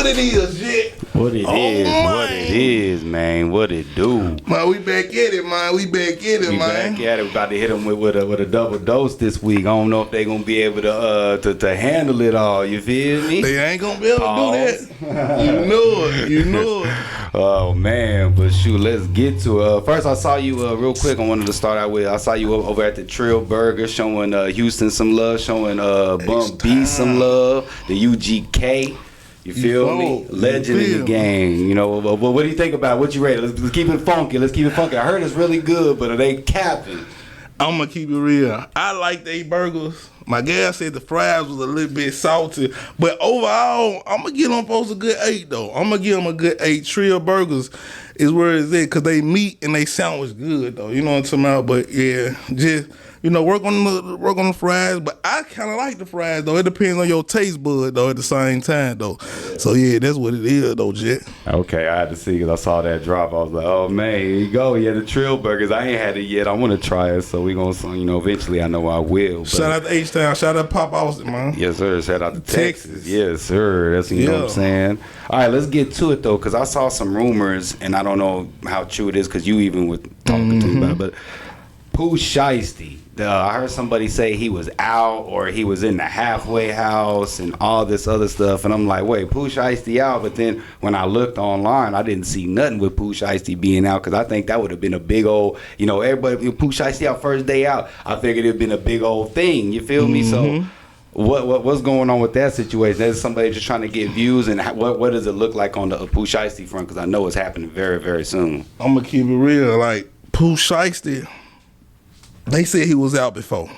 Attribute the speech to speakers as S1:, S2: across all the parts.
S1: what it is, shit.
S2: What it is, man. What it do?
S1: Man, we back at it, man. We back at it,
S2: We
S1: man.
S2: back at it. We about to hit them with a double dose this week. I don't know if they gonna be able to handle it all. You feel me?
S1: They ain't gonna be able to do that. You know it.
S2: Oh man, but shoot, let's get to it. First, I saw you real quick. I wanted to start out with. I saw you over at the Trill Burger, showing Houston some love, showing Bump B some love. The UGK. You feel me? Legend in the game. You know, but what do you think about it? What you rate? Let's keep it funky. I heard it's really good, but are they capping?
S1: I'm gonna keep it real. I like they burgers. My gal said the fries was a little bit salty, but overall, I'm gonna give them folks a good 8 though. I'm gonna give them a good 8. Trill Burgers is where it's at because they meat and they sandwich good though. You know what I'm talking about? But yeah, just work on the fries. But I kind of like the fries though. It depends on your taste bud though. At the same time though. So yeah, that's what it is though, Jet.
S2: Okay, I had to see because I saw that drop. I was like, oh man, here you go. Yeah, the Trill Burgers. I ain't had it yet. I want to try it. So we gonna, eventually I know I will. But
S1: shout out to H-Town. Shout out to Pop Austin, man.
S2: Yes, sir. Shout out to Texas. Yes, sir. That's you know what I'm saying. All right, let's get to it though, because I saw some rumors, and I don't know how true it is, because you even were talking to me about it. But Pooh Shiesty, I heard somebody say he was out or he was in the halfway house and all this other stuff, and I'm like, wait, Pooh Shiesty out? But then when I looked online, I didn't see nothing with Pooh Shiesty being out, because I think that would have been a big old, everybody, Pooh Shiesty out first day out. I figured it'd been a big old thing. You feel me? So. What's going on with that situation? Is somebody just trying to get views, and what does it look like on the Pooh Shiesty front? Because I know it's happening very, very soon.
S1: I'm gonna keep it real. Like Pooh Shiesty, they said he was out before.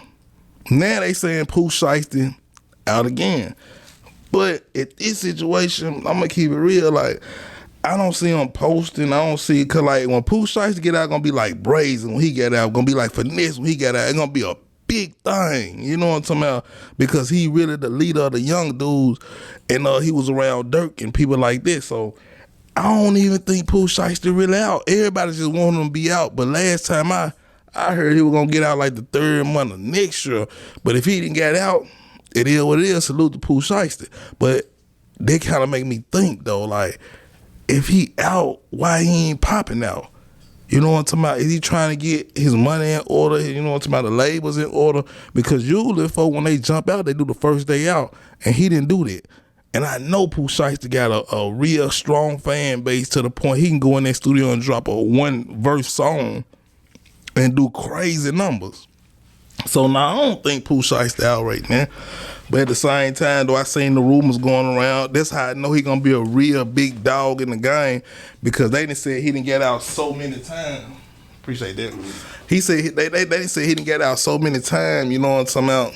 S1: Now they saying Pooh Shiesty out again. But at this situation, I'm gonna keep it real. Like I don't see him posting. I don't see, cause like when Pooh Shiesty get out, gonna be like Brazen when he get out. Gonna be like Finesse when he get out. It's gonna be a big thing, you know what I'm talking about? Because he really the leader of the young dudes, and he was around Turk and people like this. So I don't even think Pooh Shiesty really out. Everybody just want him to be out. But last time I heard he was gonna get out like the 3rd month of next year. But if he didn't get out, it is what it is. Salute to Pooh Shiesty. But they kind of make me think though, like if he out, why he ain't popping out? You know what I'm talking about? Is he trying to get his money in order? You know what I'm talking about? The labels in order? Because usually, folks, when they jump out, they do the first day out. And he didn't do that. And I know Pooh Shiesty got a real strong fan base to the point he can go in that studio and drop a 1-verse song and do crazy numbers. So now I don't think Pooh Shiesty out right now. But at the same time, though, I seen the rumors going around. That's how I know he gonna be a real big dog in the game, because they done said he didn't get out so many times. Appreciate that. He said they said he didn't get out so many times. You know what I'm talking about?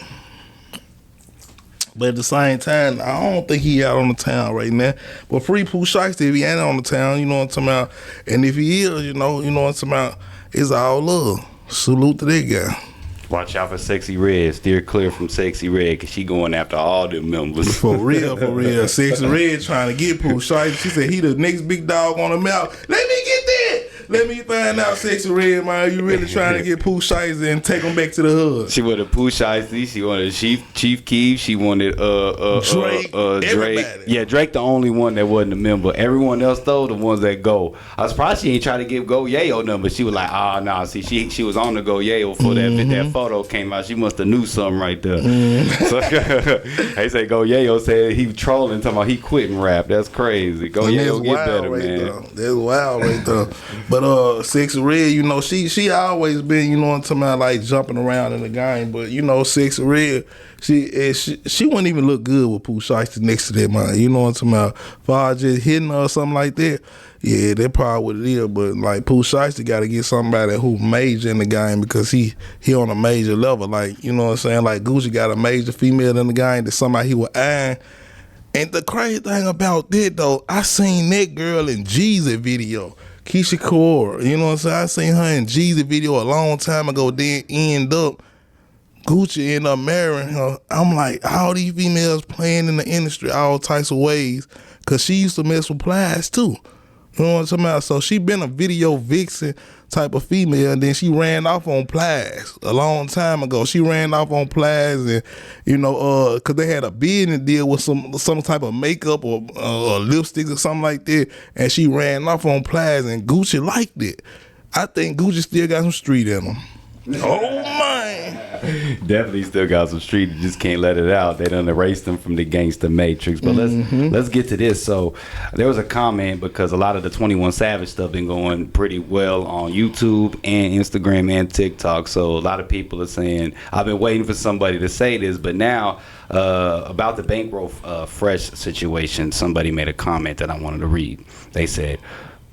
S1: But at the same time, I don't think he out on the town right now. But free Pooh Shiesty if he ain't on the town. You know what I'm talking about? And if he is, you know what I'm talking about? It's all love. Salute to that guy.
S2: Watch out for Sexy Red. Steer clear from Sexy Red, because she going after all the members.
S1: For real. Sexy Red trying to get Pooh Shiesty. She said he the next big dog on the mouth. Let me get that. Let me find out, Sexy Red, man. You really trying to get Pooh Shiesty and take him back to the hood.
S2: She wanted Pooh Shiesty. She wanted Chief Keef. She wanted
S1: Drake.
S2: Drake. Yeah, Drake the only one that wasn't a member. Everyone else though, the ones that go. I was surprised she ain't trying to give Go Yayo number. She was like, nah. See, she was on the Go Yayo for that photo came out. She must have knew something right there. So they say Go Yayo said he was trolling, talking about he quitting rap. That's crazy. Go Yayo get better,
S1: right
S2: man.
S1: There. That's wild right there. But Sexy Red, you know, she always been, you know what I'm talking about, like jumping around in the game. But you know, Sexy Red, she wouldn't even look good with Pooh Shiesty next to that, man. You know what I'm talking about? Far just hitting her or something like that. Yeah, that's probably what it is. But like Pooh Shiesty got to get somebody who major in the game, because he on a major level. Like, you know what I'm saying? Like Gucci got a major female in the game that somebody he would eyeing. And the crazy thing about that though, I seen that girl in Jeezy video. Keisha Cole, you know what I'm saying? I seen her in Jeezy video a long time ago, then end up Gucci ended up marrying her. I'm like, all these females playing in the industry all types of ways, because she used to mess with Plies too. You know what I'm talking about? So she been a video vixen type of female, and then she ran off on Plies a long time ago. She ran off on Plies, and cause they had a business deal with some type of makeup or lipstick or something like that, and she ran off on Plies, and Gucci liked it. I think Gucci still got some street in him. Oh man.
S2: Definitely still got some street. You just can't let it out. They done erased them from the gangster matrix. But let's get to this. So there was a comment because a lot of the 21 Savage stuff been going pretty well on YouTube and Instagram and TikTok. So a lot of people are saying, I've been waiting for somebody to say this, but now about the Bankroll Fresh situation, somebody made a comment that I wanted to read. They said,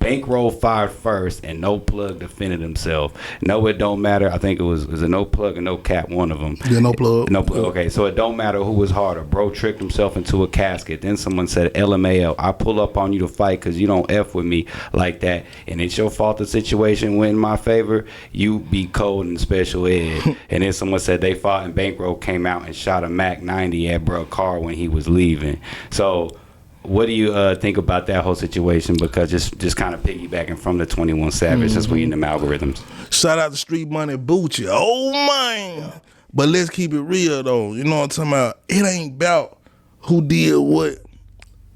S2: Bankroll fired first and No Plug defended himself. No, it don't matter. I think it was a No Plug and No Cap, one of them.
S1: Yeah, No Plug.
S2: No Plug. Okay, so it don't matter who was harder. Bro tricked himself into a casket. Then someone said, LMAO, I pull up on you to fight because you don't F with me like that. And it's your fault the situation went in my favor. You be cold in special ed. And then someone said they fought and Bankroll came out and shot a Mac 90 at bro car when he was leaving. So what do you think about that whole situation? Because just kind of piggybacking from the 21 Savage, since we in them algorithms.
S1: Shout out to Street Money Bucci. Oh man. But let's keep it real though. You know what I'm talking about? It ain't about who did what.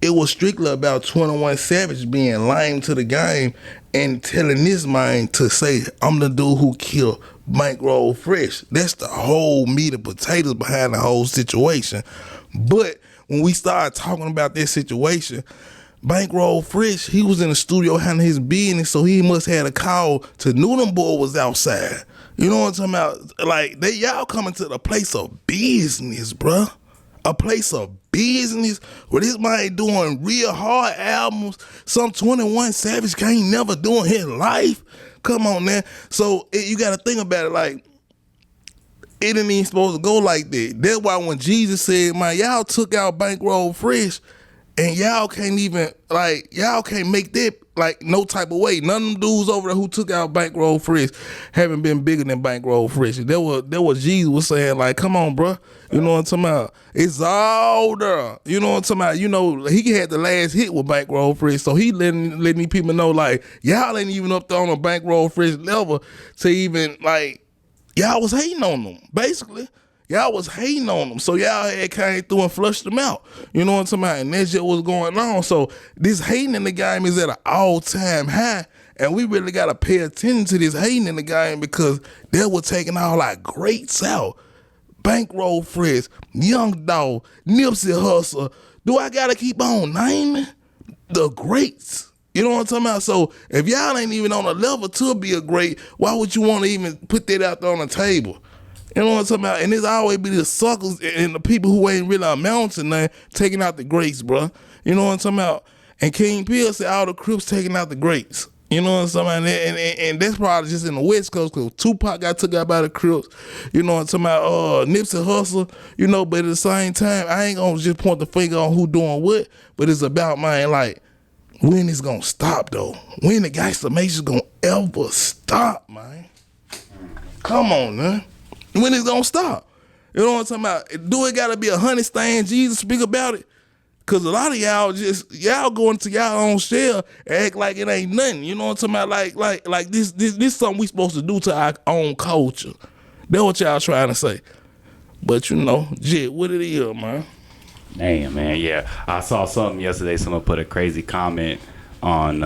S1: It was strictly about 21 Savage being lame to the game and telling this man to say, I'm the dude who killed Bankroll Fresh. That's the whole meat and potatoes behind the whole situation. But when we started talking about this situation, Bankroll Fresh, he was in the studio handling his business, so he must have had a call to knew them boy was outside. You know what I'm talking about? Like, y'all coming to the place of business, bruh. A place of business where this man doing real hard albums, some 21 Savage can't never do in his life. Come on, man. So you got to think about it like, it ain't even supposed to go like that. That's why when Jesus said, man, y'all took out Bankroll Fresh and y'all can't even, y'all can't make that, no type of way. None of them dudes over there who took out Bankroll Fresh haven't been bigger than Bankroll Fresh. That was Jesus was saying, come on, bro. You know what I'm talking about? It's all there. You know what I'm talking about? You know, he had the last hit with Bankroll Fresh, so he letting these people know, y'all ain't even up there on a Bankroll Fresh level to even, y'all was hating on them, basically. Y'all was hating on them. So y'all had came through and flushed them out. You know what I'm talking about? And that's just what's going on. So this hating in the game is at an all-time high. And we really got to pay attention to this hating in the game because they were taking all our greats out. Bankroll Fresh, Young Dolph, Nipsey Hussle. Do I got to keep on naming the greats? You know what I'm talking about? So if y'all ain't even on a level to be a great, why would you want to even put that out there on the table? You know what I'm talking about? And it's always be the suckers and the people who ain't really amounting nothing taking out the greats, bro. You know what I'm talking about? And King Pill said all the Crips taking out the greats. You know what I'm talking about? And that's probably just in the West Coast because Tupac got took out by the Crips. You know what I'm talking about? Nipsey Hussle, but at the same time, I ain't going to just point the finger on who doing what, but it's about, man, when it's going to stop, though? When the gangster matrix going to ever stop, man? Come on, man. When it's going to stop? You know what I'm talking about? Do it got to be a honey stain Jesus speak about it? Because a lot of y'all go into y'all own shell and act like it ain't nothing. You know what I'm talking about? Like this something we supposed to do to our own culture. That's what y'all trying to say. But Jit, what it is, man?
S2: Damn, man, yeah. I saw something yesterday. Someone put a crazy comment on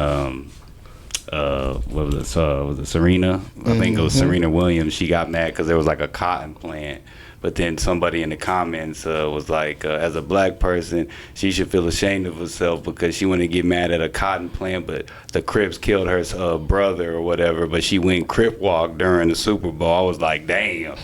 S2: what was it Serena? I think it was Serena Williams. She got mad because there was a cotton plant. But then somebody in the comments was like, as a black person, she should feel ashamed of herself because she wouldn't get mad at a cotton plant, but the Crips killed her brother or whatever, but she went Crip walk during the Super Bowl. I was like, damn.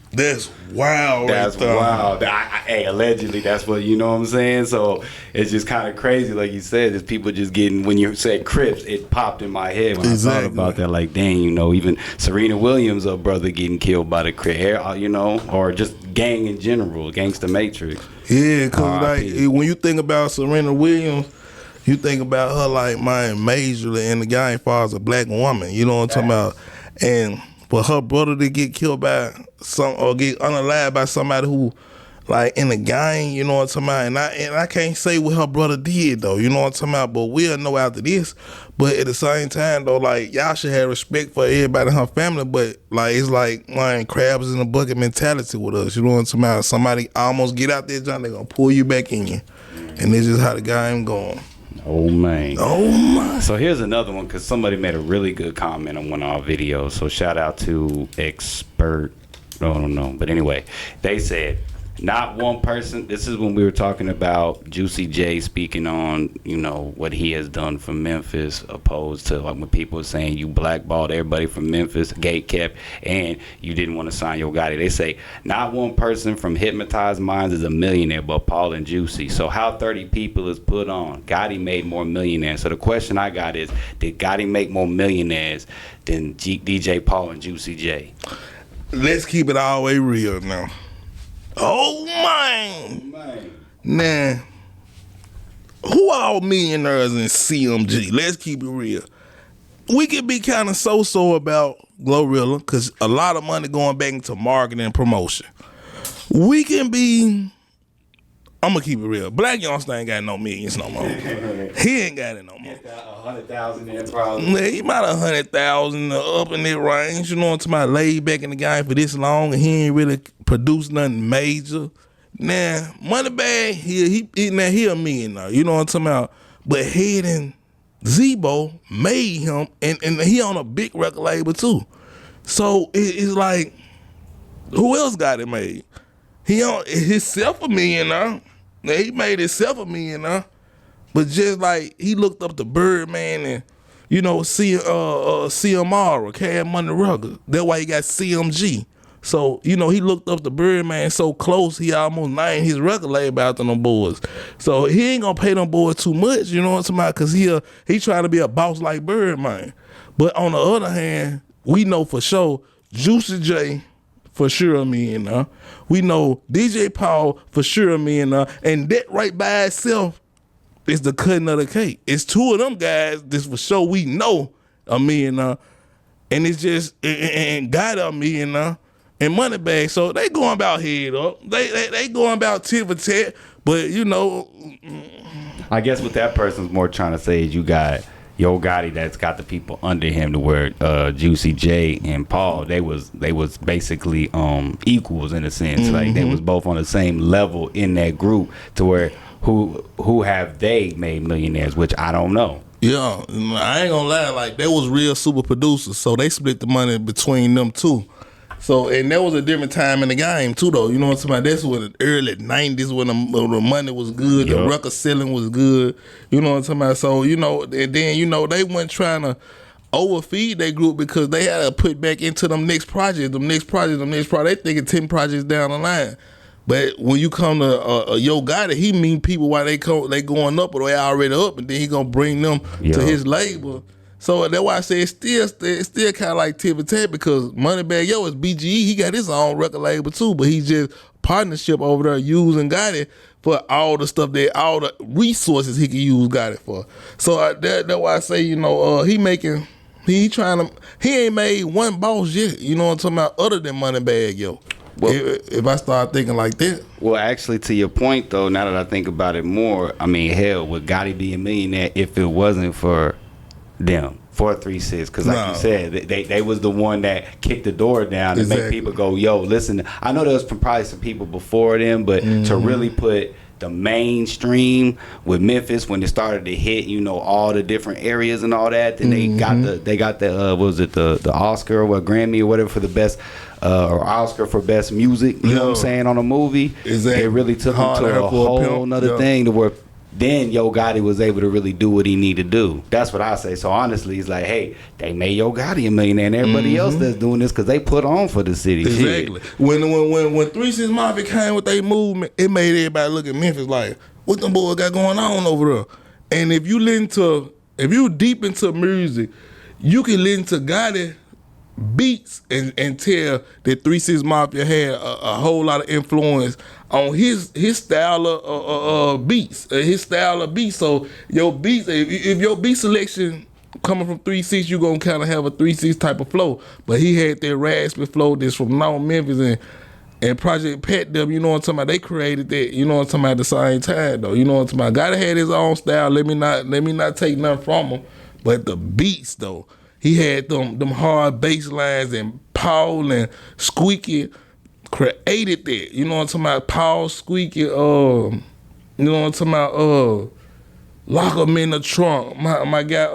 S1: That's wild.
S2: That's wild. Hey, allegedly, that's what, you know what I'm saying? So it's just kind of crazy, like you said. It's people just getting, when you said Crips, it popped in my head when I thought about that. Like, dang, even Serena Williams' brother getting killed by the Crip, or just gang in general, gangsta matrix.
S1: Yeah, because when you think about Serena Williams, you think about her majorly in the game as far as a black woman. You know what I'm talking about? And for her brother to get killed by or get unalived by somebody who like in the game, you know what I'm talking about? And I can't say what her brother did though, you know what I'm talking about? But we'll know after this. But at the same time though, like y'all should have respect for everybody in her family. But like it's like crabs in a bucket mentality with us, you know what I'm talking about? Somebody almost get out there, John, they gonna pull you back in, and this is how the game going.
S2: Oh man.
S1: Oh my.
S2: So here's another one because somebody made a really good comment on one of our videos. So shout out to Expert. I don't know, but anyway, they said. Not one person. This is when we were talking about Juicy J speaking on, you know, what he has done for Memphis, opposed to like when people were saying you blackballed everybody from Memphis, gate kept, and you didn't want to sign Yo Gotti. They say not one person from Hypnotized Minds is a millionaire, but Paul and Juicy. So how 30 people is put on? Gotti made more millionaires. So the question I got is, did Gotti make more millionaires than DJ Paul and Juicy J?
S1: Let's keep it all the way real now. Oh man. Nah. Who all millionaires in CMG? Let's keep it real. We can be kind of so about Glorilla because a lot of money going back into marketing and promotion. We can be, I'm gonna keep it real. Black Youngster ain't got no millions no more. He ain't got it no more.
S2: 100,000 in probably.
S1: Yeah, he about 100,000 up in that range. You know what I'm talking about? Laid back in the game for this long, and he ain't really produced nothing major. Now, Moneybag, he a millionaire. You know what I'm talking about? But Head and Zebo made him, and he on a big record label too. So it's like, who else got it made? He on himself a millionaire. Now, he made himself a millionaire. But just like he looked up to Birdman and, you know, CMR, Cash Money Records. That's why he got CMG. So, you know, he looked up to Birdman so close, he almost named his record label after them boys. So he ain't gonna pay them boys too much, you know what I'm talking about? Because he trying to be a boss like Birdman. But on the other hand, we know for sure Juicy J for sure a millionaire. We know DJ Paul for sure a millionaire. And that right by itself, it's the cutting of the cake. It's two of them guys this for sure we know a millionaire. And it's just, and got a millionaire and Moneybag. So they going about head up. They going about tit for tat. But, you know.
S2: I guess what that person's more trying to say is you got Yo Gotti that's got the people under him to where Juicy J and Paul, they was basically equals in a sense. Mm-hmm. Like they was both on the same level in that group to where who have they made millionaires, which I don't know.
S1: Yeah, I ain't gonna lie, like they was real super producers, so they split the money between them two. So, and that was a different time in the game too, though. You know what I'm talking about? That's when the early 90s when the money was good, yep. The record selling was good. You know what I'm talking about? So, you know, and then, you know, they weren't trying to overfeed their group because they had to put back into them next projects. They thinking 10 projects down the line. But when you come to Yo Gotti, he mean people while they going up or they already up, and then he gonna bring them to his label. So that's why I say it's still kind of like tit for tat because Moneybag Yo is BGE. He got his own record label too, but he's just partnership over there using Gotti for all the stuff all the resources he can use Gotti for. So that's why I say, you know, he ain't made one boss yet. You know what I'm talking about? Other than Moneybag Yo. Well, if I start thinking like that.
S2: Well, actually, to your point, though, now that I think about it more, I mean, hell, would Gotti be a millionaire if it wasn't for them, 436? Because like you said, they was the one that kicked the door down and make people go, yo, listen. I know there was probably some people before them, but to really put the mainstream with Memphis when it started to hit, you know, all the different areas and all that, then they got the what was it, the Oscar or Grammy or whatever for the best or Oscar for best music, you know what I'm saying, on a movie. Exactly. It really took him to a whole nother thing to where then Yo Gotti was able to really do what he needed to do. That's what I say. So honestly, it's like, hey, they made Yo Gotti a millionaire and everybody else that's doing this because they put on for the city.
S1: Exactly.
S2: Shit.
S1: When 3 6 Mafia came with their movement, it made everybody look at Memphis like, what them boys got going on over there? And if you deep into music, you can listen to Gotti beats and tell that 3 6 Mafia had a whole lot of influence on his style of beats, his style of beats. So your beats, if your beat selection coming from 3 6, you gonna kind of have a 3 6 type of flow. But he had that raspy flow that's from now Memphis, and And Project Pat them, you know what I'm talking about? They created that, you know what I'm talking about, at the same time though. You know what I'm talking about? Gotta have his own style. Let me not take nothing from him. But the beats though, he had them hard bass lines, and Paul and Squeaky created that. You know what I'm talking about? Paul, Squeaky, you know what I'm talking about? Lock 'em in the trunk. My guy,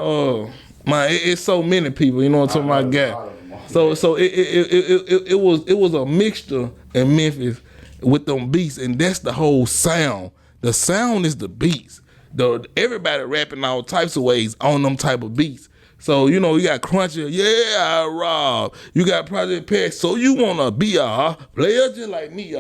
S1: it's so many people, you know what I'm talking about, guy. So it was a mixture in Memphis with them beats, and that's the whole sound. The sound is the beats. Everybody rapping all types of ways on them type of beats. So, you know, you got Crunchy, yeah, Rob. You got Project Pat, so you wanna be player just like me,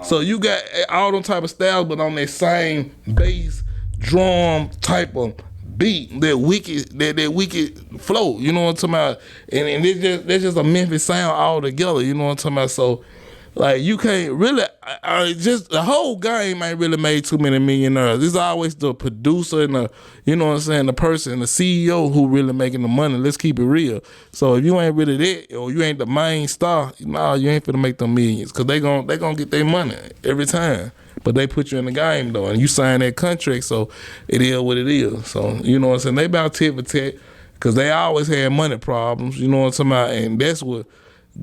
S1: So you got all them type of styles, but on that same bass, drum type of beat, that wicked flow, you know what I'm talking about? And it's just a Memphis sound all together, you know what I'm talking about? So, like, you can't really, just the whole game ain't really made too many millionaires. It's always the producer and the, you know what I'm saying, the person, the CEO who really making the money. Let's keep it real. So if you ain't really that, or you ain't the main star, nah, you ain't finna make them millions, because they gonna get their money every time. But they put you in the game though, and you sign that contract, so it is what it is. So, you know what I'm saying, they about tit for tat, because they always had money problems, you know what I'm talking about, and that's what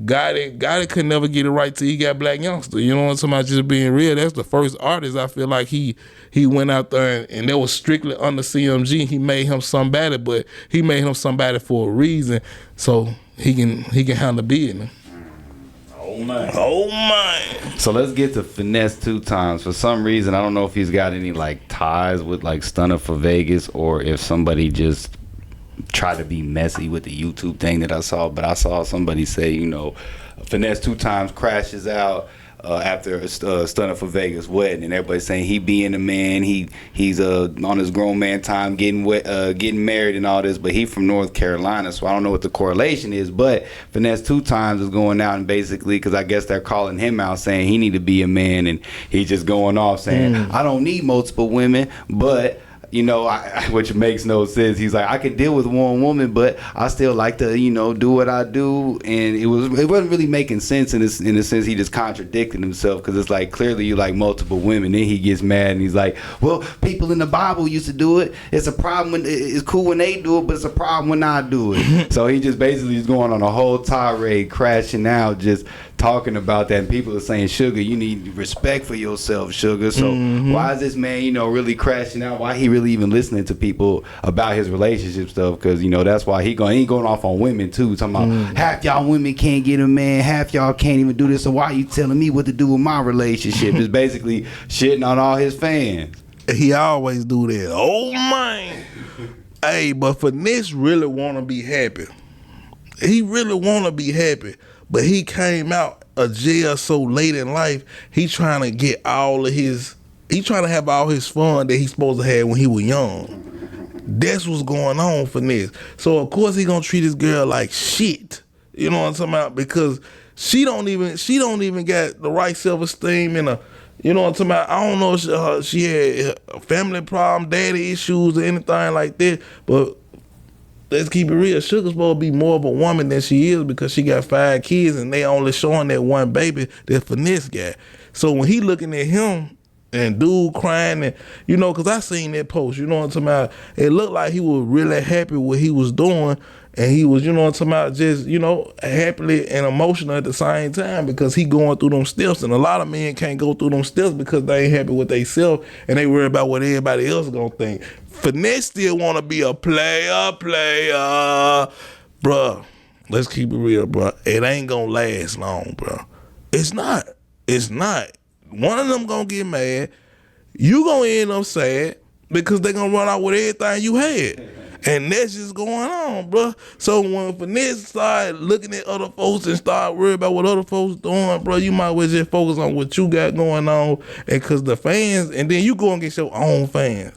S1: Gotti could never get it right till he got Black Youngster. You know what I'm talking about? Just being real, that's the first artist I feel like he went out there and that was strictly under CMG. He made him somebody, but he made him somebody for a reason, so he can handle business.
S2: Oh man. So let's get to Finesse 2 times. For some reason, I don't know if he's got any like ties with like Stunner for Vegas, or if somebody just tried to be messy with the YouTube thing that I saw. But I saw somebody say, you know, Finesse 2 times crashes out after a Stunner for Vegas wedding, and everybody's saying he being a man, he's on his grown man time, getting married and all this, but he from North Carolina, so I don't know what the correlation is. But Finesse 2 times is going out and basically, because I guess they're calling him out saying he need to be a man, and he's just going off saying I don't need multiple women, but you know, which makes no sense. He's like, I can deal with one woman, but I still like to, you know, do what I do. And it wasn't really making sense in a sense. He just contradicted himself, because it's like, clearly you like multiple women. Then he gets mad and he's like, well, people in the Bible used to do it. It's a problem when it's cool when they do it, but it's a problem when I do it. So he just basically is going on a whole tirade, crashing out, just talking about that, and people are saying, Shugga, you need respect for yourself, Shugga. So why is this man, you know, really crashing out? Why he really even listening to people about his relationship stuff? Because, you know, that's why he ain't going off on women too, talking about half y'all women can't get a man, half y'all can't even do this, so why you telling me what to do with my relationship? It's basically shitting on all his fans.
S1: He always do that. Oh man. Hey, but Finesse really want to be happy. He really want to be happy. But he came out of jail so late in life, he trying to get he trying to have all his fun that he supposed to have when he was young. That's what's going on for Finesse. So of course he gonna treat his girl like shit. You know what I'm talking about? Because she don't even got the right self-esteem and you know what I'm talking about? I don't know if she had a family problem, daddy issues or anything like that, but let's keep it real. Shugga's supposed to be more of a woman than she is, because she got 5 kids and they only showing that one baby that Finesse got. So when he looking at him and dude crying, and you know, because I seen that post, you know what I'm talking about? It looked like he was really happy with what he was doing, and he was, you know what I'm talking about, just, you know, happily and emotional at the same time, because he going through them steps, and a lot of men can't go through them steps because they ain't happy with themselves and they worry about what everybody else gonna think. Finesse still want to be a player. Bruh, let's keep it real, bruh. It ain't gonna last long, bruh. It's not. One of them gonna get mad. You gonna end up sad, because they gonna run out with everything you had. And that's just going on, bruh. So when Finesse start looking at other folks and start worrying about what other folks doing, bruh, you might as well just focus on what you got going on. And because the fans, and then you go and get your own fans.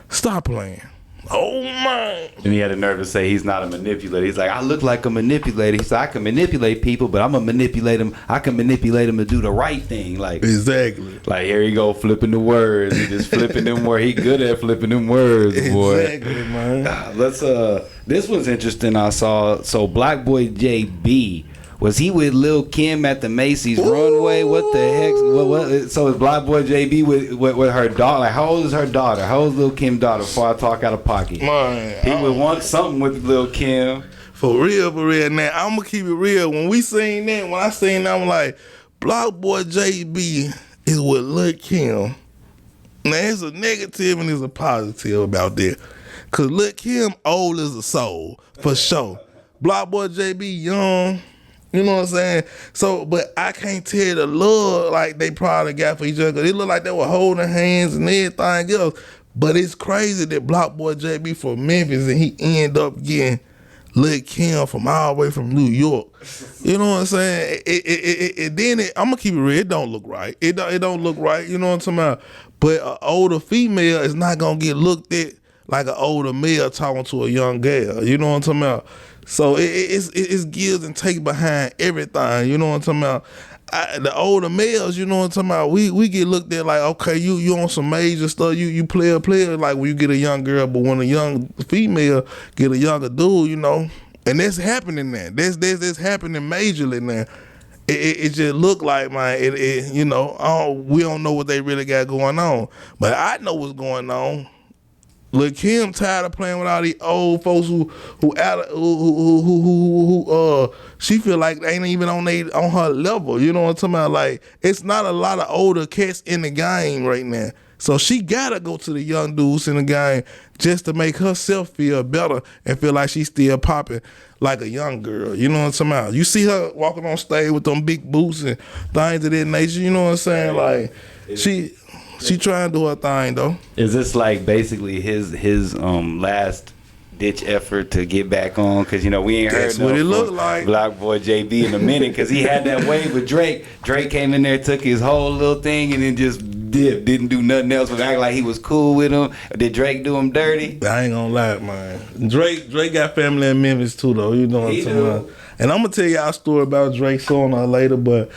S1: Stop playing. Oh my.
S2: And he had the nerve to say he's not a manipulator. He's like, I look like a manipulator. He said, I can manipulate people, but I'm gonna manipulate them. I can manipulate them to do the right thing. Like,
S1: exactly.
S2: Like, here you go, flipping the words. He just flipping them words. He good at flipping them words, boy.
S1: Exactly, man.
S2: Let's this was interesting. I saw, so Blockboy JB Was he with Lil Kim at the Macy's runway? What the heck? What? So is Blockboy JB with her daughter? Like, how old is her daughter? How old is Lil Kim's daughter? Before I talk out of pocket,
S1: Man,
S2: he would want something with Lil Kim.
S1: For real. Now I'm gonna keep it real. When I seen that, I'm like, Blockboy JB is with Lil Kim. Now there's a negative and there's a positive about that. Cause Lil Kim old as a soul, for sure. Blockboy JB young, you know what I'm saying? So, but I can't tell the love like they probably got for each other. It looked like they were holding hands and everything else. But it's crazy that Blockboy JB from Memphis and he end up getting Lil Kim from all the way from New York. You know what I'm saying? I'm gonna keep it real. It don't look right. It don't look right. You know what I'm talking about? But an older female is not gonna get looked at like an older male talking to a young girl. You know what I'm talking about? So it's gives and takes behind everything. You know what I'm talking about? The older males, you know what I'm talking about, we get looked at like, okay, you on some major stuff, you player, like when you get a young girl, but when a young female get a younger dude, you know, and that's happening now. That's happening majorly now. It just look like, man, you know, we don't know what they really got going on, but I know what's going on. Lil Kim tired of playing with all these old folks who she feel like they ain't even on her level. You know what I'm talking about? Like, it's not a lot of older cats in the game right now. So she gotta go to the young dudes in the game just to make herself feel better and feel like she's still popping like a young girl. You know what I'm talking about? You see her walking on stage with them big boots and things of that nature. You know what I'm saying? Like, she trying to do her thing though.
S2: Is this like basically his last ditch effort to get back on? Because, you know, we ain't
S1: That's
S2: heard
S1: what it look like.
S2: Blockboy JB in a minute, because he had that wave with Drake. Drake came in there, took his whole little thing, and then just didn't do nothing else but act like he was cool with him. Did Drake do him dirty?
S1: I ain't gonna lie, man. Drake got family in Memphis too, though. You know what I'm talking about. And I'm gonna tell y'all a story about Drake sooner later, but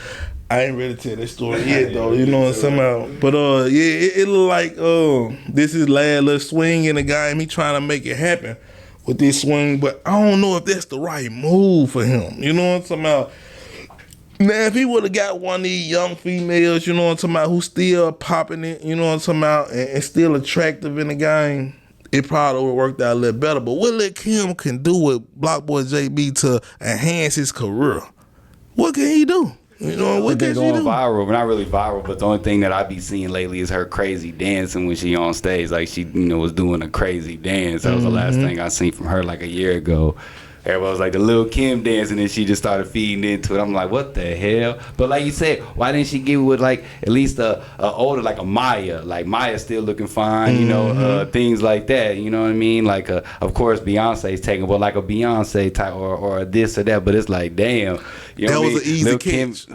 S1: I ain't ready to tell that story yet, though. You know what I'm talking about? But yeah, it look like this is last little swing in the game. He trying to make it happen with this swing, but I don't know if that's the right move for him. You know what I'm talking about? Now, if he would have got one of these young females, you know what I'm talking about, who still popping it, you know what I'm talking about, and still attractive in the game, it probably would have worked out a little better. But what Lil Kim can do with Blockboy JB to enhance his career? What can he do? You know, what can she do?
S2: Viral, but not really viral, but the only thing that I be seeing lately is her crazy dancing when she on stage. Like, she, you know, was doing a crazy dance. That was the last thing I seen from her like a year ago. Everybody was like, the Lil Kim dancing, and she just started feeding into it. I'm like, what the hell? But like you said, why didn't she get with like at least a older, like a Maya? Like, Maya's still looking fine, you know, things like that. You know what I mean? Like, of course, Beyonce's taking, but like a Beyonce type or a this or that. But it's like, damn, you know,
S1: that was an easy catch.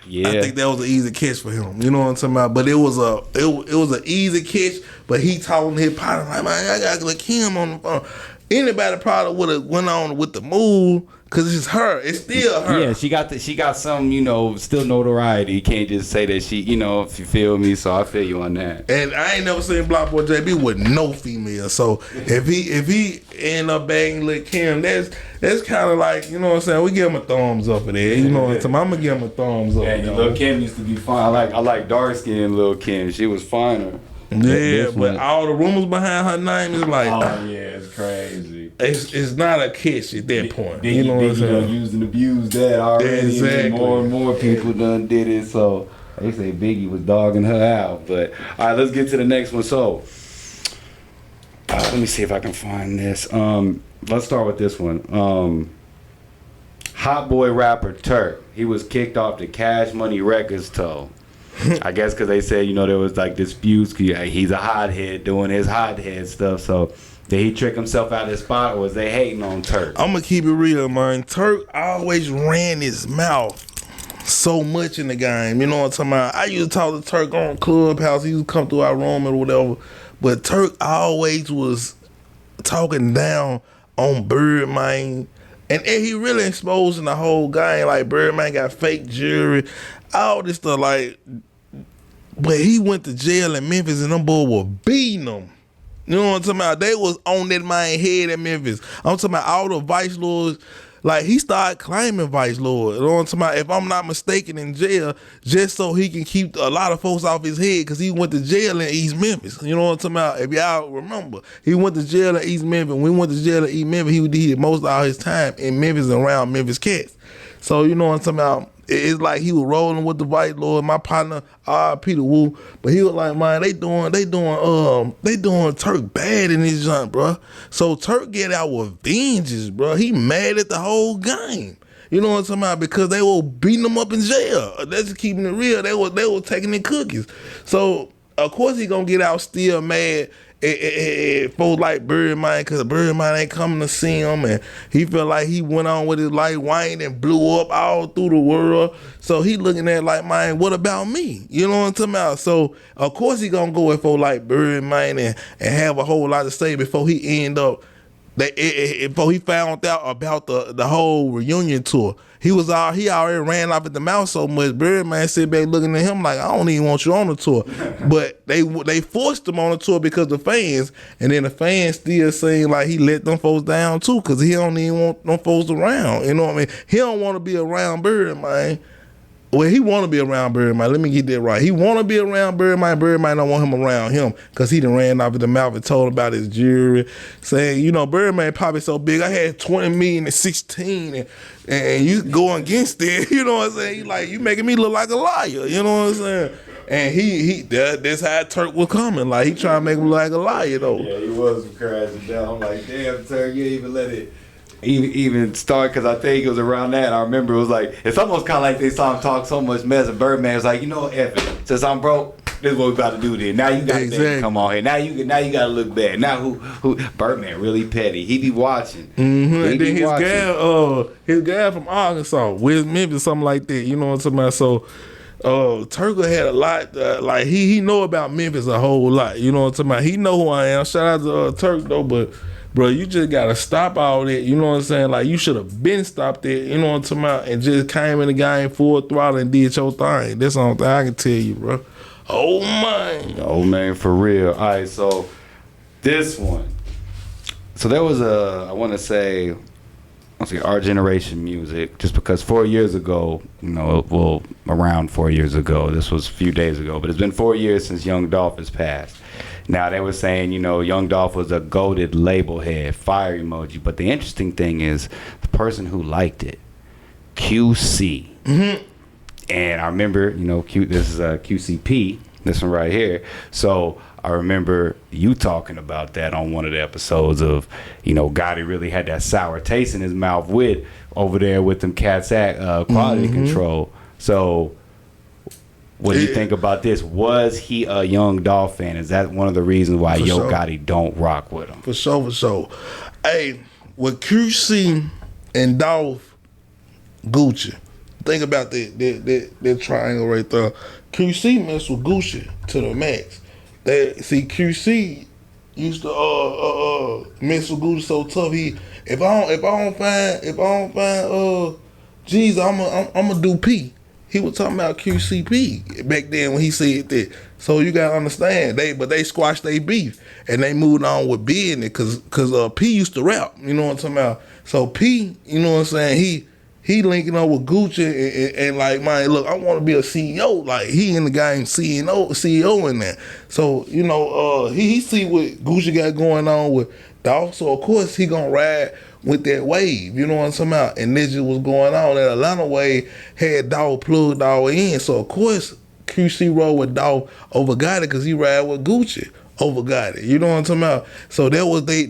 S1: Yeah, I think that was an easy catch for him. You know what I'm talking about? But it was an easy catch. But he talking to his partner like, man, I got Lil Kim on the phone. Anybody probably would have went on with the move because it's her. It's still her.
S2: Yeah, she got some, you know, still notoriety. You can't just say that she, you know, if you feel me. So I feel you on that.
S1: And I ain't never seen Blockboy JB with no female. So if he end up bagging Lil Kim, that's kind of like, you know what I'm saying. We give him a thumbs up for that. You know what I'm saying. I'm gonna give him a thumbs up.
S2: Yeah, Lil Kim used to be fine. I like dark skinned Lil Kim. She was finer.
S1: Yeah, but all the rumors behind her name is like,
S2: oh yeah, it's crazy.
S1: It's not a catch at that point. You know what I'm saying?
S2: Used and abused that already.
S1: Exactly.
S2: More and more people done did it. So they say Biggie was dogging her out. But all right, let's get to the next one. So let me see if I can find this. Let's start with this one. Hot boy rapper Turk. He was kicked off the Cash Money Records toll. I guess because they said, you know, there was like disputes. He's a hothead doing his hothead stuff. So did he trick himself out of his spot, or was they hating on Turk?
S1: I'm going to keep it real, man. Turk always ran his mouth so much in the game. You know what I'm talking about? I used to talk to Turk on Clubhouse. He used to come through our room or whatever. But Turk always was talking down on Birdman. And he really exposing the whole game. Like, Birdman got fake jewelry, all this stuff. Like, but he went to jail in Memphis and them boys were beating him. You know what I'm talking about? They was on that man head in Memphis. I'm talking about all the vice lords. Like, he started claiming vice lord. You know what I'm talking about? If I'm not mistaken, in jail, just so he can keep a lot of folks off his head, because he went to jail in East Memphis. You know what I'm talking about? If y'all remember, he went to jail in East Memphis. When he went to jail in East Memphis, he did most of all his time in Memphis and around Memphis cats. So, you know what I'm talking about? It's like he was rolling with the vice lord. My partner, Peter Wu, but he was like, man, they doing Turk bad in this junk, bro. So Turk get out with vengeance, bro. He mad at the whole game. You know what I'm talking about? Because they were beating him up in jail. That's just keeping it real. They were taking their cookies. So of course he gonna get out still mad. Folks like Birdman, because Birdman ain't coming to see him, and he felt like he went on with his life, Wayne, and blew up all through the world. So he looking at it like, man, what about me? You know what I'm talking about? So of course he gonna go with folks like Birdman and have a whole lot to say before he end up. Before he found out about the whole reunion tour, he already ran off at the mouth so much. Birdman sit back looking at him like, I don't even want you on the tour. But they forced him on the tour because of the fans, and then the fans still saying like he let them folks down too, because he don't even want them folks around. You know what I mean? He don't want to be around Birdman. Well, he want to be around Birdman. Let me get that right. He want to be around Birdman. Birdman don't want him around him because he done ran off at the mouth and told about his jury, saying, you know, Birdman probably so big. I had 20 million and 16, and you going against it. You know what I'm saying? He like, you making me look like a liar. You know what I'm saying? And that's how Turk was coming. Like, he trying to make him look like a liar, though.
S2: Yeah, he was crashing down. I'm like, damn, Turk, you even let it even start, because I think it was around that. I remember it was like, it's almost kind of like they saw him talk so much mess, and Birdman was like, you know, F it. Since I'm broke, this is what we about to do then. Now you got to come on here. Now you got to look bad. Now who Birdman really petty. He be watching.
S1: Mm-hmm. And then his guy from Arkansas, West Memphis, something like that. You know what I'm talking about? So Turk had a lot, like he know about Memphis a whole lot. You know what I'm talking about? He know who I am. Shout out to Turk though, but bro, you just gotta stop all that. You know what I'm saying? Like, you should have been stopped it. You know what I'm talking about? And just came in the game full throttle and did your thing. That's the only thing I can tell you, bro. Oh man.
S2: Oh man, for real. All right, so this one. So there was I want to say our generation music, just because 4 years ago, you know, well, around 4 years ago, this was a few days ago, but it's been 4 years since Young Dolph has passed. Now, they were saying, you know, Young Dolph was a goated label head, fire emoji. But the interesting thing is the person who liked it, QC. Mm-hmm. And I remember, you know, this is QCP, this one right here. So I remember you talking about that on one of the episodes of, you know, Gotti really had that sour taste in his mouth with over there with them cats at quality control. So what do you think about this? Was he a Young Dolph fan? Is that one of the reasons why Gotti don't rock with him?
S1: For sure. Hey, with QC and Dolph, Gucci, think about that triangle right there. QC messed with Gucci to the max. QC used to mess with Gucci so tough. If I don't find G's, I'ma do P. He was talking about QCP back then when he said that. So you gotta understand, they squashed their beef and they moved on with business because P used to rap. You know what I'm talking about? So P, you know what I'm saying? He linking up with Gucci and like, man, look, I want to be a CEO. Like, he in the game CEO in there. So, you know, he see what Gucci got going on with Dolph. So of course he gonna ride with that wave, you know what I'm talking about? And this just was going on. That Atlanta wave had Dolph plugged all in. So of course QC roll with Dolph over Gotti because he ride with Gucci over Gotti. You know what I'm talking about? So that was they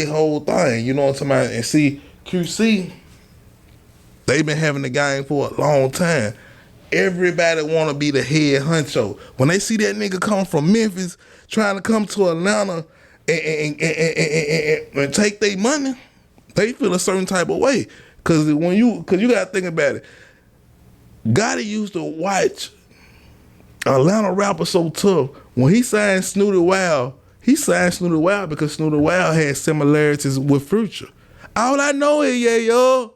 S1: whole thing. You know what I'm talking about? And see, QC, they been having the game for a long time. Everybody want to be the head honcho. When they see that nigga come from Memphis trying to come to Atlanta and take their money, they feel a certain type of way. Cause you gotta think about it. Gotti used to watch Atlanta rappers so tough. When he signed Snooty Wild, he signed Snooty Wild because Snooty Wild had similarities with Future. All I know is yo.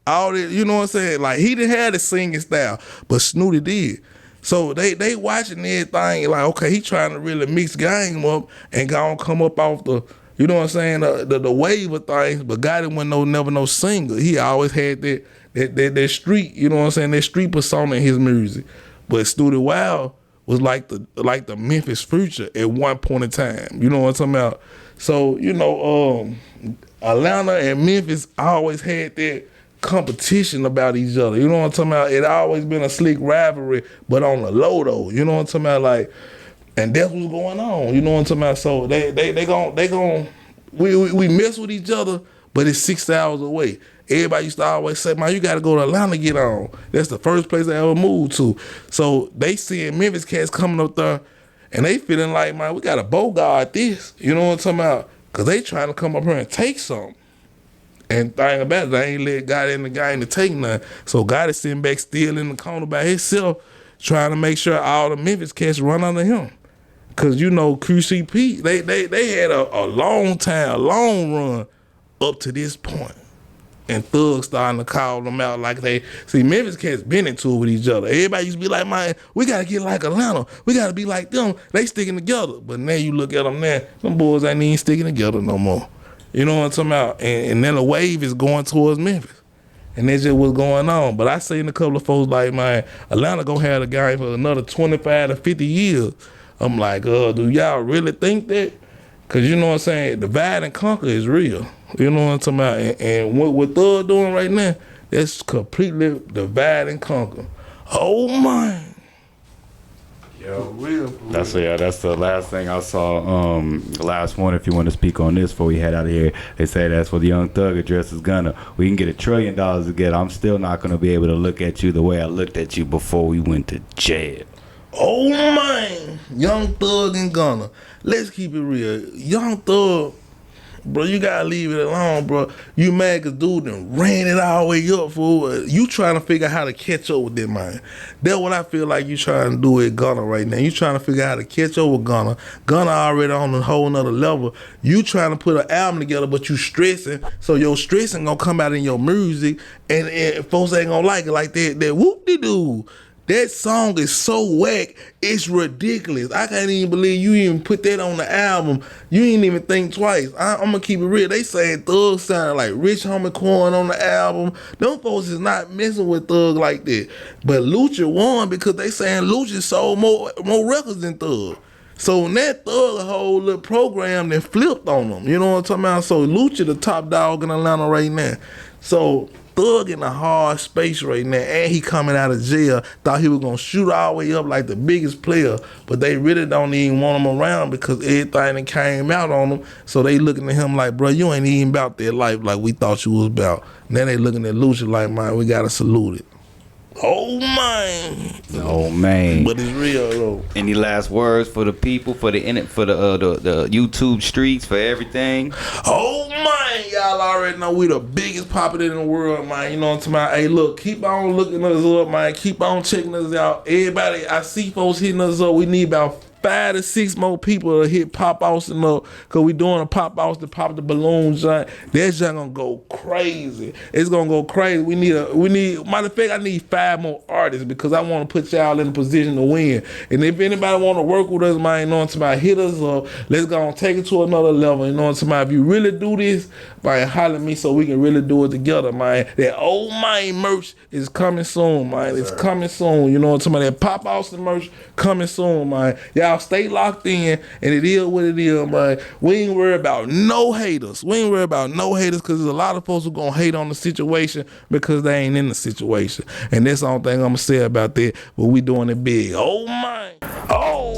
S1: All that, you know what I'm saying? Like, he didn't have the singing style, but Snooty did. So they watching everything like, okay, he trying to really mix game up and gonna come up off the You know what I'm saying? The wave of things, but Gotti wasn't never no singer. He always had that street, you know what I'm saying, that street persona in his music. But Studio Wild was like the Memphis Future at one point in time. You know what I'm talking about? So, you know, Atlanta and Memphis always had that competition about each other. You know what I'm talking about? It always been a slick rivalry, but on the low though. You know what I'm talking about? Like, and that's what's going on. You know what I'm talking about? So we mess with each other, but it's 6 hours away. Everybody used to always say, man, you got to go to Atlanta to get on. That's the first place I ever moved to. So they seeing Memphis cats coming up there, and they feeling like, man, we got to bogart this. You know what I'm talking about? Because they trying to come up here and take something. And thing about it, they ain't let Gotti in the game to take nothing. So Gotti sitting back still in the corner by himself, trying to make sure all the Memphis cats run under him. Because, you know, QCP, they had a long run up to this point. And thugs starting to call them out like they... See, Memphis cats been into it with each other. Everybody used to be like, man, we got to get like Atlanta. We got to be like them. They sticking together. But now you look at them now, them boys ain't even sticking together no more. You know what I'm talking about? And then the wave is going towards Memphis. And that's just what's going on. But I seen a couple of folks like, man, Atlanta gonna have the game for another 25 to 50 years. I'm like, do y'all really think that? Because you know what I'm saying? Divide and conquer is real. You know what I'm talking about? And what Thug doing right now, that's completely divide and conquer. Oh, man.
S2: Yo,
S1: real.
S2: That's the last thing I saw. The last one, if you want to speak on this before we head out of here, they say that's for the Young Thug addresses Gunna. We can get $1 trillion together. I'm still not going to be able to look at you the way I looked at you before we went to jail.
S1: Oh, man. Young Thug and Gunna. Let's keep it real. Young Thug, bro, you gotta leave it alone, bro. You mad cause dude done ran it all the way up, fool. You trying to figure out how to catch up with that man. That's what I feel like you trying to do with Gunna right now. You trying to figure out how to catch up with Gunna. Gunna already on a whole nother level. You trying to put an album together, but you stressing, so your stressing gonna come out in your music, and folks ain't gonna like it like that whoop-de-doo. That song is so whack, it's ridiculous. I can't even believe you even put that on the album. You ain't even think twice. I'm gonna keep it real. They saying Thug sounded like Rich Homie Quan on the album. Them folks is not messing with Thug like that. But Lucha won because they saying Lucha sold more records than Thug. So when that Thug a whole little program then flipped on them. You know what I'm talking about? So Lucha the top dog in Atlanta right now. So Thug in a hard space right now, and he coming out of jail. Thought he was gonna shoot all the way up like the biggest player, but they really don't even want him around because everything that came out on him. So they looking at him like, bro, you ain't even about that life like we thought you was about. Now they looking at Lucha like, man, we gotta salute it. Oh, man.
S2: Oh, man.
S1: But it's real, though.
S2: Any last words for the people, for the YouTube streets, for everything?
S1: Oh, man. Y'all already know we the biggest popular in the world, man. You know what I'm talking about? Hey, look, keep on looking us up, man. Keep on checking us out. Everybody, I see folks hitting us up. We need about 5 to 6 more people to hit Pop Austin up, because we doing a Pop Austin, pop the balloon joint. That joint gonna go crazy. It's gonna go crazy. We need, matter of fact, I need 5 more artists because I want to put y'all in a position to win. And if anybody want to work with us, man, you know what I'm talking about, hit us up. Let's go and take it to another level. You know what I'm talking about? If you really do this, man, holler at me so we can really do it together, man. That old man merch is coming soon, man. It's coming soon. You know what I'm talking about? That Pop Austin merch coming soon, man. Y'all stay locked in, and it is what it is, man. We ain't worried about no haters. We ain't worried about no haters because there's a lot of folks who gonna hate on the situation because they ain't in the situation. And that's the only thing I'm gonna say about that, but we doing it big. Oh, man. Oh,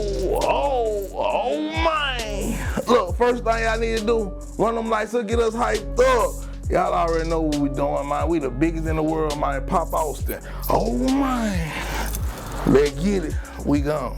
S1: man. Look, first thing y'all need to do, run them lights up, get us hyped up. Y'all already know what we doing, man. We the biggest in the world, man. Pop Austin. Oh, man. Let's get it. We gone.